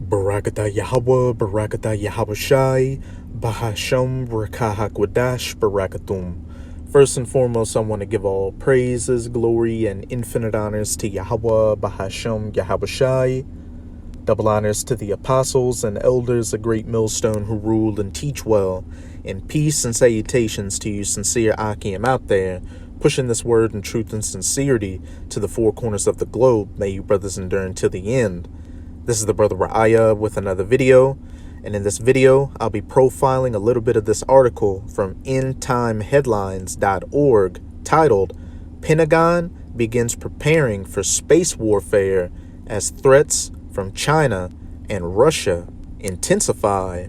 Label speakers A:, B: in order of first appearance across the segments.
A: Barakatah Yahweh, Barakatah Yahawashi, Bahasham, Rakahakwadash, Barakatum. First and foremost, I want to give all praises, glory, and infinite honors to Yahweh, Bahasham, Yahawashi. Double honors to the apostles and elders, a great millstone who rule and teach well. And peace and salutations to you sincere Akim out there, pushing this word in truth and sincerity to the four corners of the globe. May you brothers endure until the end. This is the brother Ra'aya with another video. And in this video, I'll be profiling a little bit of this article from endtimeheadlines.org titled, Pentagon Begins Preparing for Space Warfare as Threats from China and Russia intensify.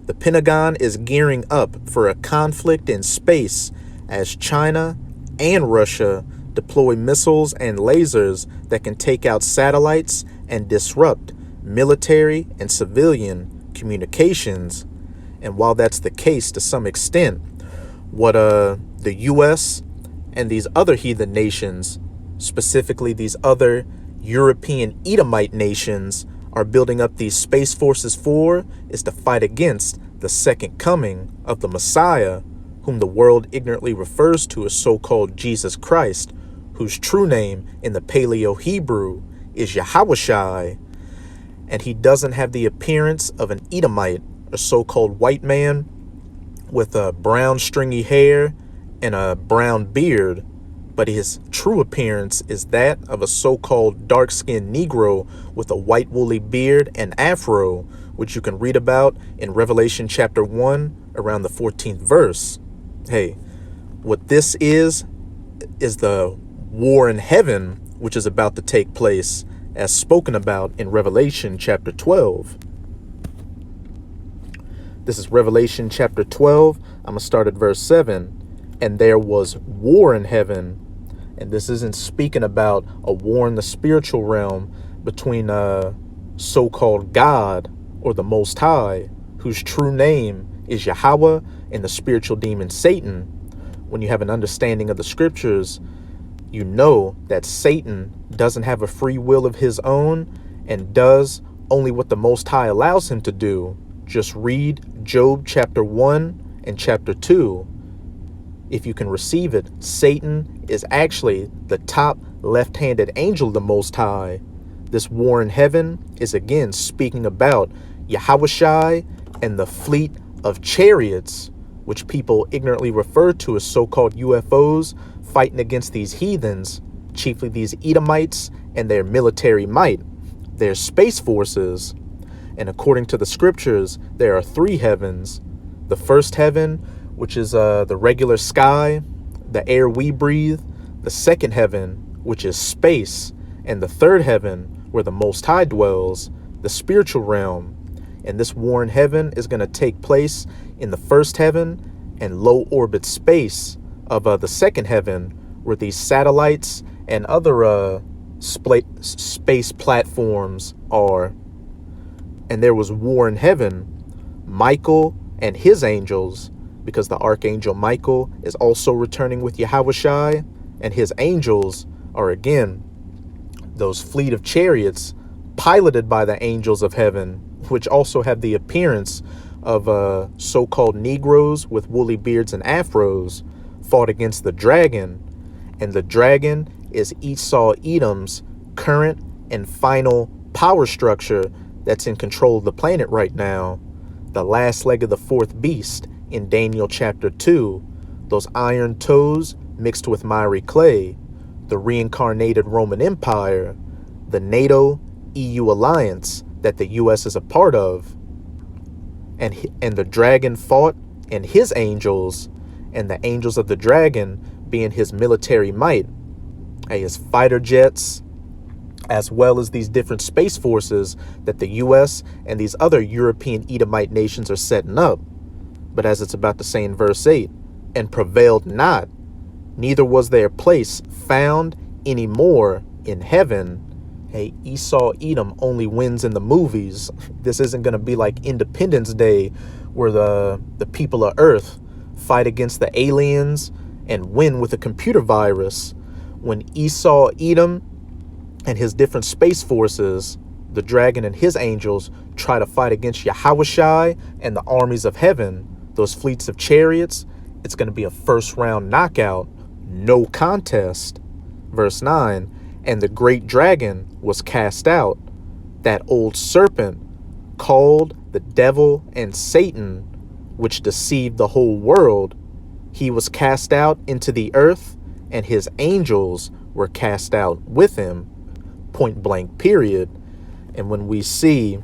A: The Pentagon is gearing up for a conflict in space as China and Russia deploy missiles and lasers that can take out satellites and disrupt military and civilian communications. And while that's the case to some extent, what the U.S. and these other heathen nations, specifically these other European Edomite nations, are building up these space forces for is to fight against the second coming of the Messiah, whom the world ignorantly refers to as so-called Jesus Christ, whose true name in the Paleo Hebrew is Yahawashi. And he doesn't have the appearance of an Edomite, a so-called white man with a brown stringy hair and a brown beard, but his true appearance is that of a so-called dark-skinned Negro with a white woolly beard and afro, which you can read about in Revelation chapter 1 around the 14th verse. Hey, what this is the war in heaven, which is about to take place, as spoken about in Revelation chapter 12. This is Revelation chapter 12. I'm going to start at verse 7. And there was war in heaven. And this isn't speaking about a war in the spiritual realm between so-called God or the Most High, whose true name is Yahweh, and the spiritual demon Satan. When you have an understanding of the scriptures, you know that Satan doesn't have a free will of his own and does only what the Most High allows him to do. Just read Job chapter 1 and chapter 2. If you can receive it, Satan is actually the top left-handed angel of the Most High. This war in heaven is again speaking about Yahawashi and the fleet of chariots, which people ignorantly refer to as so-called UFOs, fighting against these heathens, chiefly these Edomites and their military might, their space forces. And according to the scriptures, there are three heavens. The first heaven, which is the regular sky, the air we breathe. The second heaven, which is space. And the third heaven, where the Most High dwells, the spiritual realm. And this war in heaven is going to take place in the first heaven and low orbit space of the second heaven, where these satellites and other space platforms are. And there was war in heaven, Michael and his angels, because the archangel Michael is also returning with Yahawashi, and his angels are again those fleet of chariots piloted by the angels of heaven, which also have the appearance of so-called Negroes with woolly beards and afros, fought against the dragon. And the dragon is Esau Edom's current and final power structure that's in control of the planet right now. The last leg of the fourth beast in Daniel chapter 2, those iron toes mixed with miry clay, the reincarnated Roman Empire, the NATO-EU alliance that the U.S. is a part of, and the dragon fought and his angels, and the angels of the dragon being his military might, his fighter jets, as well as these different space forces that the U.S. and these other European Edomite nations are setting up. But as it's about to say in verse 8, and prevailed not, neither was their place found any more in heaven. Hey, Esau Edom only wins in the movies. This isn't going to be like Independence Day, where the people of Earth fight against the aliens and win with a computer virus. When Esau Edom and his different space forces the dragon and his angels try to fight against Yahushai and the armies of heaven, those fleets of chariots, it's going to be a first round knockout, no contest. Verse 9, and the great dragon was cast out, that old serpent called the devil and Satan, which deceived the whole world. He was cast out into the earth, and his angels were cast out with him. Point blank, period. And when we see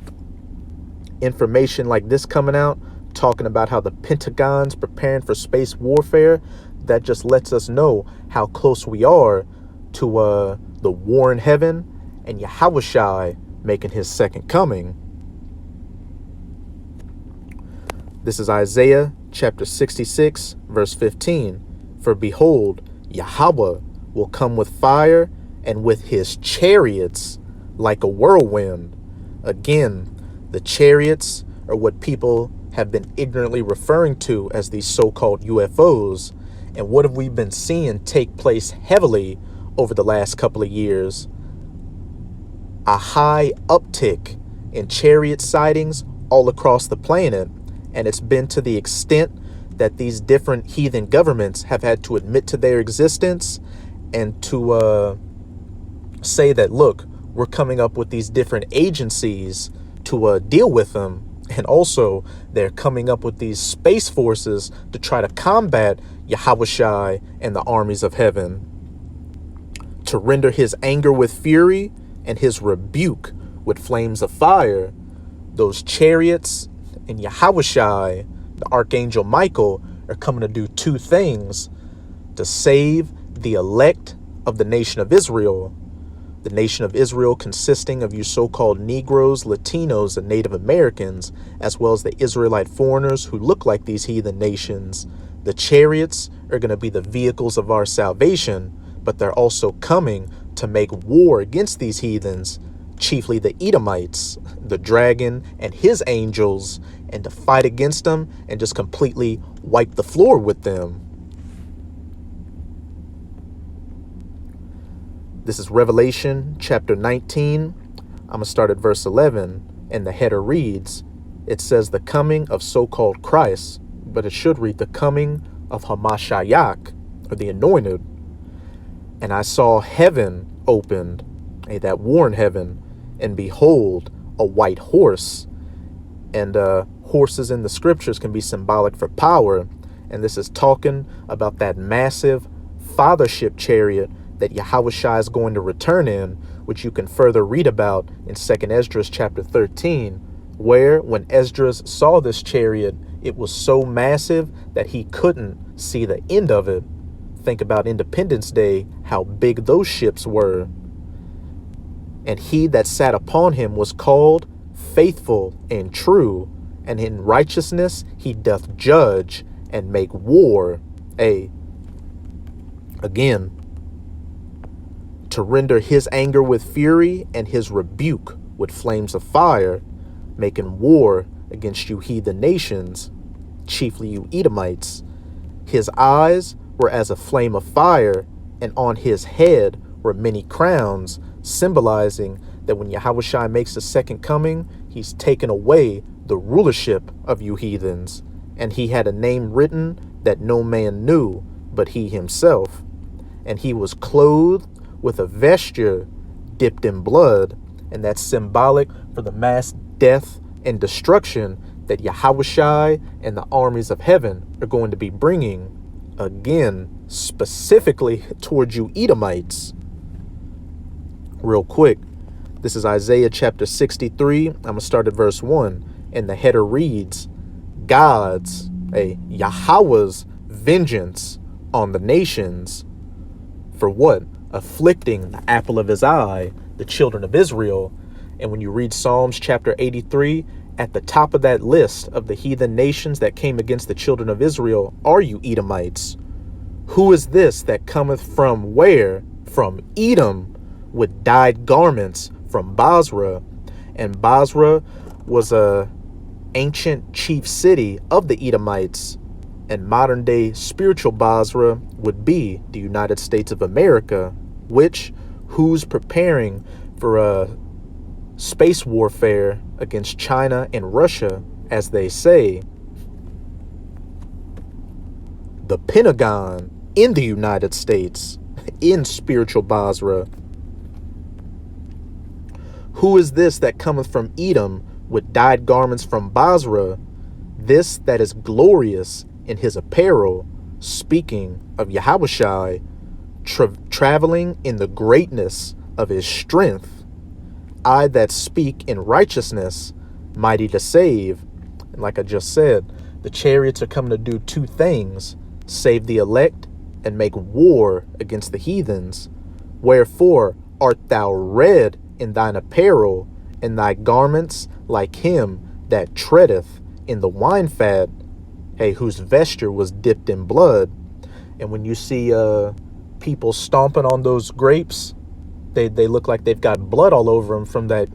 A: information like this coming out, talking about how the Pentagon's preparing for space warfare, that just lets us know how close we are to the war in heaven and Yahushai making his second coming. This is Isaiah chapter 66, verse 15. For behold, Yahweh will come with fire, and with his chariots like a whirlwind. Again, the chariots are what people have been ignorantly referring to as these so-called UFOs. And what have we been seeing take place heavily over the last couple of years? A high uptick in chariot sightings all across the planet. And it's been to the extent that these different heathen governments have had to admit to their existence and to say that, look, we're coming up with these different agencies to deal with them. And also, they're coming up with these space forces to try to combat Yahushai and the armies of heaven, to render his anger with fury and his rebuke with flames of fire. Those chariots and Yahushai, the Archangel Michael, are coming to do two things: to save the elect of the nation of Israel. The nation of Israel consisting of you so-called Negroes, Latinos, and Native Americans, as well as the Israelite foreigners who look like these heathen nations. The chariots are going to be the vehicles of our salvation, but they're also coming to make war against these heathens, chiefly the Edomites, the dragon and his angels, and to fight against them and just completely wipe the floor with them. This is Revelation chapter 19. I'm going to start at verse 11, and the header reads, it says the coming of so-called Christ, but it should read the coming of Hamashiach, or the anointed. And I saw heaven opened, that war in heaven, and behold, a white horse. And horses in the scriptures can be symbolic for power. And this is talking about that massive fathership chariot that Yahushua is going to return in, which you can further read about in 2nd Esdras chapter 13, where when Esdras saw this chariot, it was so massive that he couldn't see the end of it. Think about Independence Day, how big those ships were. And he that sat upon him was called faithful and true, and in righteousness he doth judge and make war. Again, to render his anger with fury and his rebuke with flames of fire, making war against you heathen nations, chiefly you Edomites. His eyes were as a flame of fire, and on his head were many crowns, symbolizing that when Yahushua makes the second coming, he's taken away the rulership of you heathens, and he had a name written that no man knew but he himself. And he was clothed with a vesture dipped in blood, and that's symbolic for the mass death and destruction that Yahushua and the armies of heaven are going to be bringing, again, specifically towards you Edomites. Real quick, this is Isaiah chapter 63. I'm going to start at verse 1, and the header reads, God's, Yahweh's vengeance on the nations. For what? Afflicting the apple of his eye, the children of Israel. And when you read Psalms chapter 83, at the top of that list of the heathen nations that came against the children of Israel are you Edomites. Who is this that cometh from where? From Edom, with dyed garments from Basra. And Basra was a ancient chief city of the Edomites. And modern day spiritual Basra would be the United States of America, who's preparing for space warfare against China and Russia, as they say, the Pentagon in the United States, in spiritual Basra. Who is this that cometh from Edom with dyed garments from Basra? This that is glorious in his apparel, speaking of Yahushai, traveling in the greatness of his strength. I that speak in righteousness, mighty to save. And like I just said, the chariots are coming to do two things: save the elect and make war against the heathens. Wherefore art thou red in thine apparel, and thy garments like him that treadeth in the wine fat, whose vesture was dipped in blood. And when you see people stomping on those grapes, they look like they've got blood all over them from that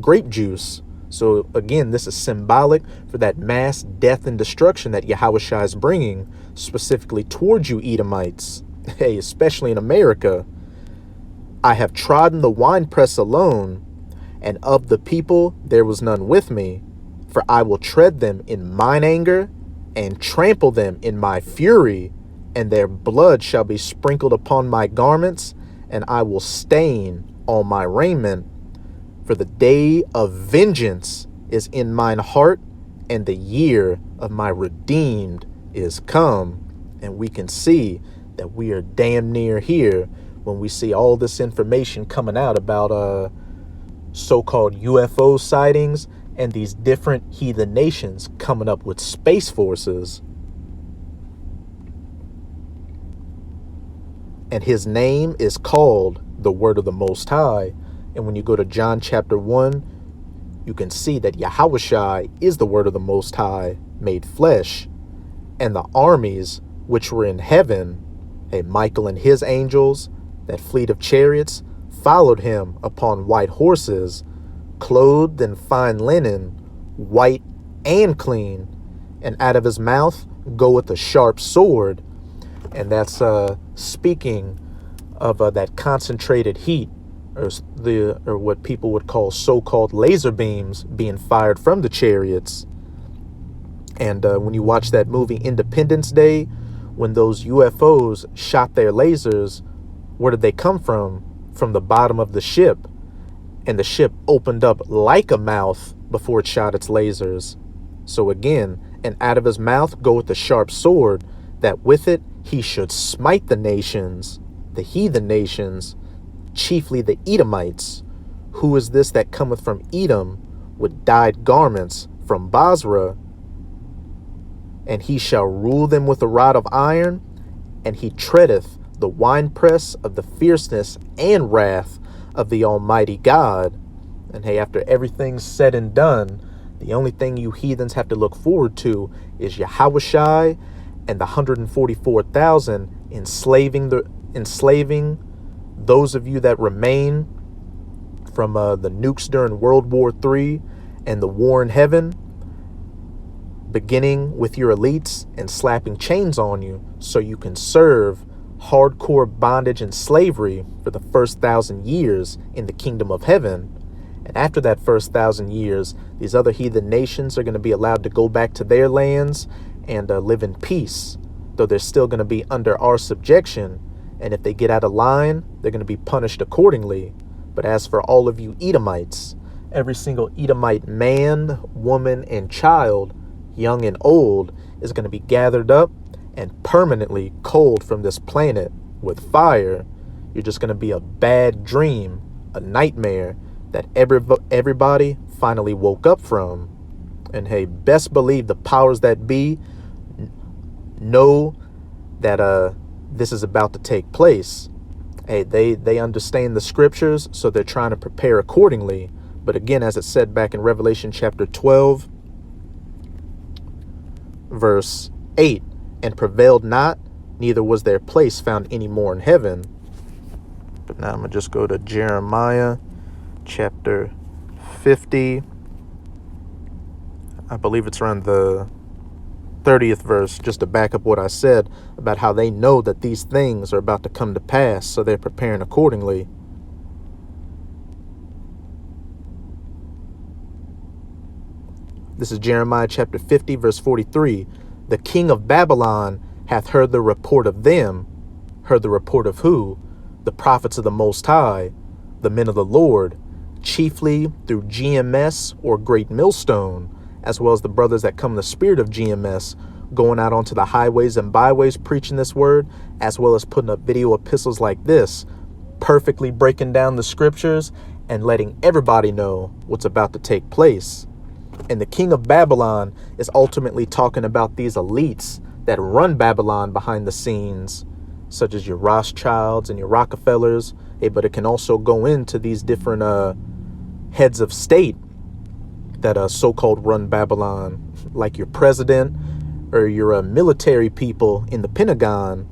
A: grape juice. So again, this is symbolic for that mass death and destruction that Yahushua is bringing specifically towards you Edomites, especially in America. I have trodden the winepress alone, and of the people there was none with me. For I will tread them in mine anger, and trample them in my fury, and their blood shall be sprinkled upon my garments, and I will stain all my raiment. For the day of vengeance is in mine heart, and the year of my redeemed is come. And we can see that we are damn near here when we see all this information coming out about so-called UFO sightings and these different heathen nations coming up with space forces. And his name is called the Word of the Most High. And when you go to John chapter 1, you can see that Yahushua is the Word of the Most High made flesh. And the armies which were in heaven, Michael and his angels, that fleet of chariots, followed him upon white horses, clothed in fine linen, white and clean. And out of his mouth goeth a sharp sword. And that's speaking of that concentrated heat, or what people would call so-called laser beams being fired from the chariots. And when you watch that movie Independence Day, when those UFOs shot their lasers, where did they come from? From the bottom of the ship. And the ship opened up like a mouth before it shot its lasers. So again, and out of his mouth goeth a sharp sword, that with it he should smite the nations, the heathen nations, chiefly the Edomites. Who is this that cometh from Edom with dyed garments from Basra? And he shall rule them with a rod of iron, and he treadeth the winepress of the fierceness and wrath of the Almighty God. And after everything's said and done, the only thing you heathens have to look forward to is Yahushai and the 144,000 enslaving those of you that remain from the nukes during World War III and the war in heaven, beginning with your elites and slapping chains on you so you can serve hardcore bondage and slavery for the first 1,000 years in the kingdom of heaven. And after that first 1,000 years, these other heathen nations are going to be allowed to go back to their lands and live in peace, though they're still going to be under our subjection. And if they get out of line, they're going to be punished accordingly. But as for all of you Edomites, every single Edomite man, woman, and child, young and old, is going to be gathered up and permanently cold from this planet with fire. You're just going to be a bad dream, a nightmare that everybody finally woke up from. And best believe the powers that be know that this is about to take place. They understand the scriptures, so they're trying to prepare accordingly. But again, as it said back in Revelation chapter 12, verse 8, and prevailed not, neither was their place found any more in heaven. But now I'm going to just go to Jeremiah chapter 50. I believe it's around the 30th verse, just to back up what I said about how they know that these things are about to come to pass, so they're preparing accordingly. This is Jeremiah chapter 50, verse 43. The king of Babylon hath heard the report of them. Heard the report of who? The prophets of the Most High, the men of the Lord, chiefly through GMS or Great Millstone, as well as the brothers that come in the spirit of GMS, going out onto the highways and byways preaching this word, as well as putting up video epistles like this, perfectly breaking down the scriptures and letting everybody know what's about to take place. And the king of Babylon is ultimately talking about these elites that run Babylon behind the scenes, such as your Rothschilds and your Rockefellers. Hey, but it can also go into these different heads of state that so-called run Babylon, like your president or your military people in the Pentagon.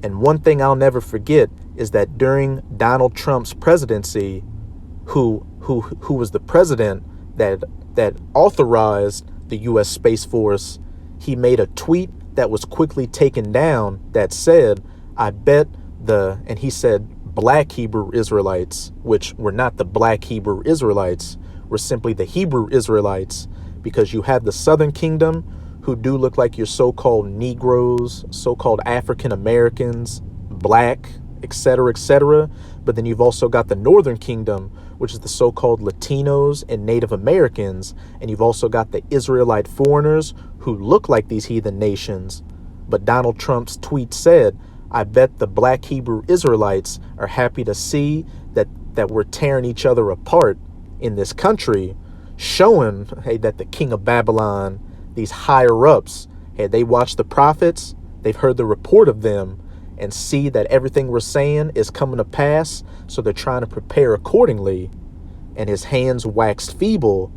A: And one thing I'll never forget is that during Donald Trump's presidency, who was the president that authorized the U.S. Space Force, he made a tweet that was quickly taken down that said, I bet and he said black Hebrew Israelites, which were not the black Hebrew Israelites, were simply the Hebrew Israelites, because you have the Southern Kingdom who do look like your so-called Negroes, so-called African Americans, black, etc., but then you've also got the Northern Kingdom, which is the so-called Latinos and Native Americans, and you've also got the Israelite foreigners who look like these heathen nations. But Donald Trump's tweet said, I bet the black Hebrew Israelites are happy to see that we're tearing each other apart in this country, showing, hey, that the king of Babylon, these higher ups, hey, they watch the prophets, they've heard the report of them, and see that everything we're saying is coming to pass, so they're trying to prepare accordingly. And his hands waxed feeble,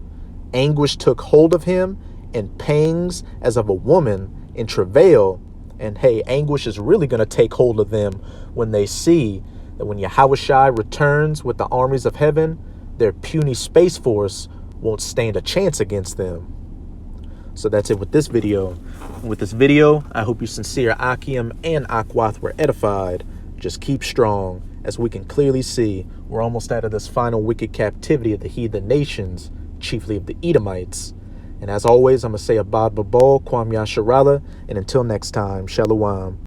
A: anguish took hold of him, and pangs as of a woman in travail. And hey, anguish is really going to take hold of them when they see that when Yahushua returns with the armies of heaven, their puny space force won't stand a chance against them. So that's it with this video. With this video, I hope you sincere Akim and Akwath were edified. Just keep strong. As we can clearly see, we're almost out of this final wicked captivity of the heathen nations, chiefly of the Edomites. And as always, I'm going to say Abad Babal, Kwam Yasharala, and until next time, Shalom.